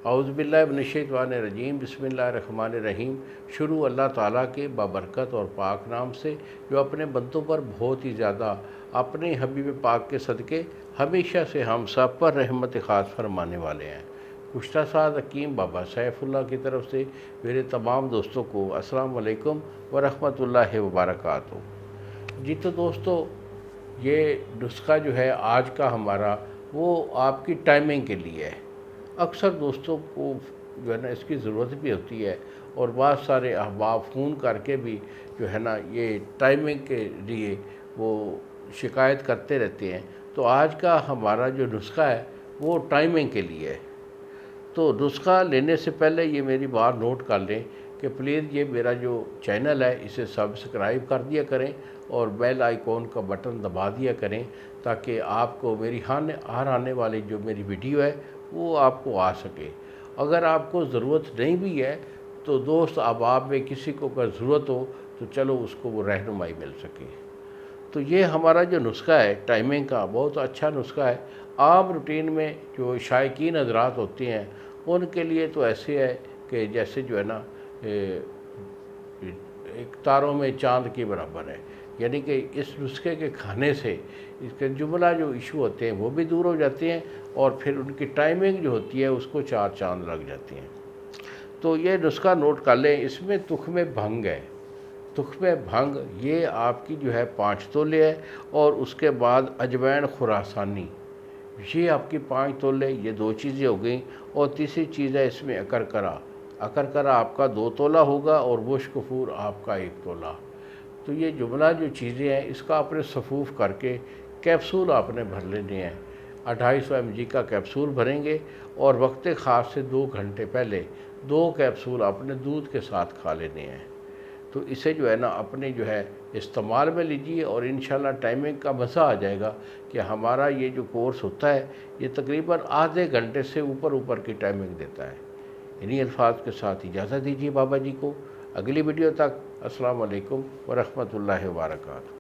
اعوذ باللہ من الشیطان الرجیم، بسم اللہ الرحمن الرحیم۔ شروع اللہ تعالیٰ کے بابرکت اور پاک نام سے جو اپنے بندوں پر بہت ہی زیادہ اپنے حبیب پاک کے صدقے ہمیشہ سے ہم سب پر رحمت خاص فرمانے والے ہیں۔ گزشتہ سال حکیم بابا سیف اللہ کی طرف سے میرے تمام دوستوں کو السلام علیکم ورحمۃ اللہ وبرکاتہ۔ جی تو دوستو، یہ نسخہ جو ہے آج کا ہمارا وہ آپ کی ٹائمنگ کے لیے ہے۔ اکثر دوستوں کو جو ہے نا اس کی ضرورت بھی ہوتی ہے، اور بہت سارے احباب فون کر کے بھی جو ہے نا یہ ٹائمنگ کے لیے وہ شکایت کرتے رہتے ہیں۔ تو آج کا ہمارا جو نسخہ ہے وہ ٹائمنگ کے لیے ہے۔ تو نسخہ لینے سے پہلے یہ میری بات نوٹ کر لیں کہ پلیز یہ میرا جو چینل ہے اسے سبسکرائب کر دیا کریں اور بیل آئیکن کا بٹن دبا دیا کریں، تاکہ آپ کو میری ہر آنے والی جو میری ویڈیو ہے وہ آپ کو آ سکے۔ اگر آپ کو ضرورت نہیں بھی ہے تو دوست احباب میں کسی کو اگر ضرورت ہو تو چلو اس کو وہ رہنمائی مل سکے۔ تو یہ ہمارا جو نسخہ ہے ٹائمنگ کا بہت اچھا نسخہ ہے۔ عام روٹین میں جو شائقین حضرات ہوتے ہیں ان کے لیے تو ایسے ہے کہ جیسے جو ہے نا ایک تاروں میں چاند کے برابر ہے، یعنی کہ اس نسخے کے کھانے سے اس کے جملہ جو ایشو ہوتے ہیں وہ بھی دور ہو جاتے ہیں، اور پھر ان کی ٹائمنگ جو ہوتی ہے اس کو 4 چاند لگ جاتے ہیں۔ تو یہ نسخہ نوٹ کر لیں، اس میں تخم بھنگ ہے۔ تخم بھنگ یہ آپ کی جو ہے 5 تولے ہے، اور اس کے بعد اجوائن خراسانی، یہ آپ کی 5 تولے، یہ 2 چیزیں ہو گئیں، اور تیسری چیز ہے اس میں اکرکرا۔ اکرکرا آپ کا 2 تولہ ہوگا، اور بوش کفور آپ کا 1 تولہ۔ تو یہ جملہ جو چیزیں ہیں اس کا آپ نے صفوف کر کے کیپسول آپ نے بھر لینے ہیں۔ 250 mg کا کیپسول بھریں گے، اور وقت خاص سے 2 گھنٹے پہلے 2 کیپسول آپ نے دودھ کے ساتھ کھا لینے ہیں۔ تو اسے جو ہے نا اپنے جو ہے استعمال میں لیجیے، اور انشاءاللہ ٹائمنگ کا مزہ آ جائے گا کہ ہمارا یہ جو کورس ہوتا ہے یہ تقریباً آدھے گھنٹے سے اوپر کی ٹائمنگ دیتا ہے۔ انہی الفاظ کے ساتھ اجازت دیجیے بابا جی کو۔ اگلی ویڈیو تک السلام علیکم ورحمۃ اللہ وبرکاتہ۔